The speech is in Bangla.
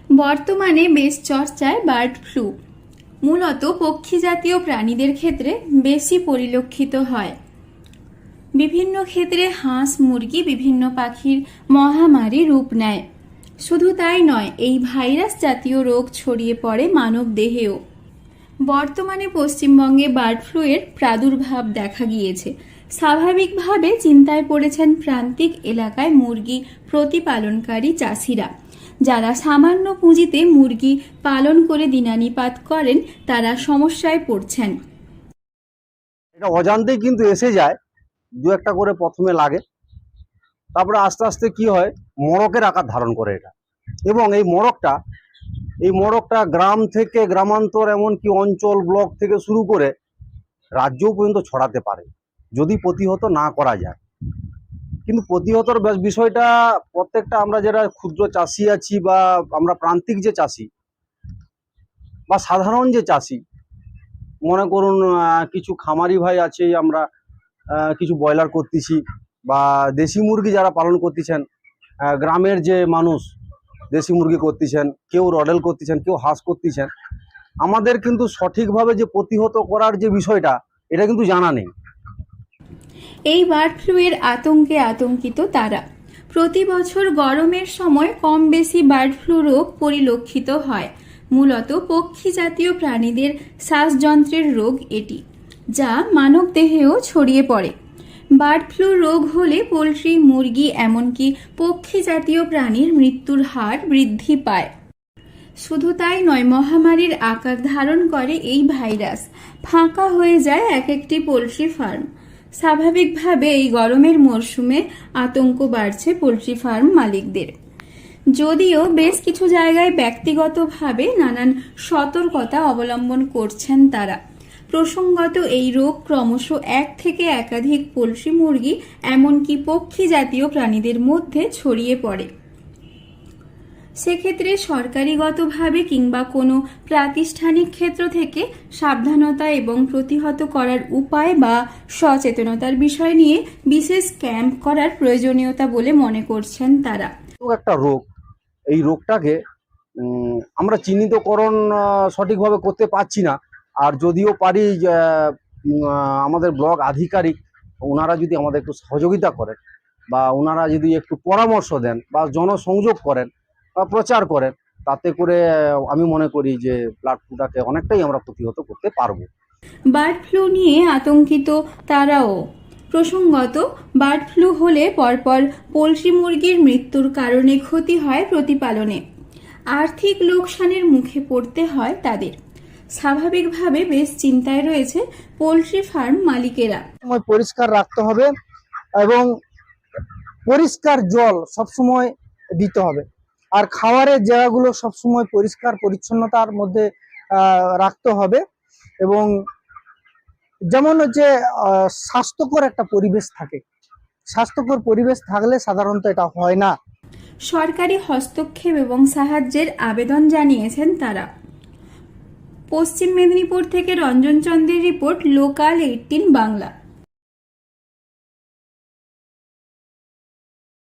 বর্তমানে বেশ চর্চায় বার্ড ফ্লু। মূলত পক্ষী জাতীয় প্রাণীদের ক্ষেত্রে বেশি পরিলক্ষিত হয়। বিভিন্ন ক্ষেত্রে হাঁস মুরগি বিভিন্ন পাখির মহামারী রূপ নেয়। শুধু তাই নয়, এই ভাইরাস জাতীয় রোগ ছড়িয়ে পড়ে মানব দেহেও। বর্তমানে পশ্চিমবঙ্গে বার্ড ফ্লু এর প্রাদুর্ভাব দেখা গিয়েছে। স্বাভাবিকভাবে চিন্তায় পড়েছেন প্রান্তিক এলাকায় মুরগি প্রতিপালনকারী চাষিরা, যারা সামান্য পুঁজিতে মুরগি পালন করে দিনানিপাত করেন। তারা সমস্যায় পড়ছেন। এটা অজান্তেই কিন্তু এসে যায়, দু একটা করে প্রথমে লাগে, তারপরে আস্তে আস্তে কি হয়, মড়কের আকার ধারণ করে এটা। এবং এই মড়কটা গ্রাম থেকে গ্রামান্তর, এমনকি অঞ্চল ব্লক থেকে শুরু করে রাজ্যও পর্যন্ত ছড়াতে পারে যদি প্রতিহত না করা যায়। কিন্তু প্রতিহতর বিষয়টা প্রত্যেকটা আমরা যারা ক্ষুদ্র চাষি আছি, বা আমরা প্রান্তিক যে চাষি বা সাধারণ যে চাষি, মনে করুন কিছু খামারি ভাই আছে, আমরা কিছু ব্রয়লার করতেছি বা দেশি মুরগি যারা পালন করতেছেন, গ্রামের যে মানুষ দেশি মুরগি করতেছেন, কেউ রডেল করতেছেন, কেউ হাঁস করতেছেন, আমাদের কিন্তু সঠিকভাবে যে প্রতিহত করার যে বিষয়টা, এটা কিন্তু জানা নেই। এই বার্ড ফ্লু এর আতঙ্কে আতঙ্কিত তারা। প্রতি বছর গরমের সময় কম বেশি বার্ড ফ্লু রোগ পরিলক্ষিত হয়। মূলত পক্ষী জাতীয় প্রাণীদের শ্বাসযন্ত্রের রোগ এটি, যা মানব দেহেও ছড়িয়ে পড়ে। বার্ড ফ্লু রোগ হলে পোলট্রি, মুরগি এমনকি পক্ষী জাতীয় প্রাণীর মৃত্যুর হার বৃদ্ধি পায়। শুধু তাই নয়, মহামারীর আকার ধারণ করে এই ভাইরাস। ফাঁকা হয়ে যায় এক একটি পোলট্রি ফার্ম। স্বাভাবিকভাবে এই গরমের মরশুমে আতঙ্ক বাড়ছে পোলট্রি ফার্ম মালিকদের। যদিও বেশ কিছু জায়গায় ব্যক্তিগতভাবে নানান সতর্কতা অবলম্বন করছেন তারা। প্রসঙ্গত, এই রোগ ক্রমশ এক থেকে একাধিক পোলট্রি, মুরগি এমনকি পক্ষী জাতীয় প্রাণীদের মধ্যে ছড়িয়ে পড়ে। সেক্ষেত্রে সরকারিগতভাবে কিংবা কোনো প্রাতিষ্ঠানিক ক্ষেত্র থেকে সাবধানতা এবং প্রতিহত করার উপায় বা সচেতনতার বিষয় নিয়ে বিশেষ ক্যাম্প করার প্রয়োজনীয়তা বলে মনে করছেন তারা। একটা রোগ, এই রোগটাকে আমরা চিহ্নিতকরণ সঠিকভাবে করতে পারছি না। আর যদিও পারি, আমাদের ব্লক আধিকারিক ওনারা যদি আমাদের একটু সহযোগিতা করেন, বা ওনারা যদি একটু পরামর্শ দেন বা জনসংযোগ করেন বা প্রচার করেন, তাতে করে আমি মনে করি যে বার্ড ফ্লুটাকে অনেকটাই আমরা প্রতিহত করতে পারবো। বার্ড ফ্লু নিয়ে আতঙ্কিত তারাও। প্রসঙ্গত, বার্ড ফ্লু হলে পরপর পোলট্রি মুরগির মৃত্যুর কারণে ক্ষতি হয় প্রতিপালনে। আর্থিক লোকসানের মুখে পড়তে হয় তাদের। স্বাভাবিকভাবে বেশ চিন্তায় রয়েছে পোলট্রি ফার্ম মালিকেরা। পরিষ্কার রাখতে হবে এবং পরিষ্কার জল সবসময় দিতে হবে। আর খাবারের জায়গাগুলো সবসময় পরিষ্কার পরিচ্ছন্নতার মধ্যে রাখতে হবে। এবং যেমন হচ্ছে স্বাস্থ্যকর একটা পরিবেশ থাকে, স্বাস্থ্যকর পরিবেশ থাকলে সাধারণত এটা হয় না। সরকারি হস্তক্ষেপ এবং সাহায্যের আবেদন জানিয়েছেন তারা। পশ্চিম মেদিনীপুর থেকে রঞ্জন চন্দ্রের রিপোর্ট, লোকাল 18 বাংলা।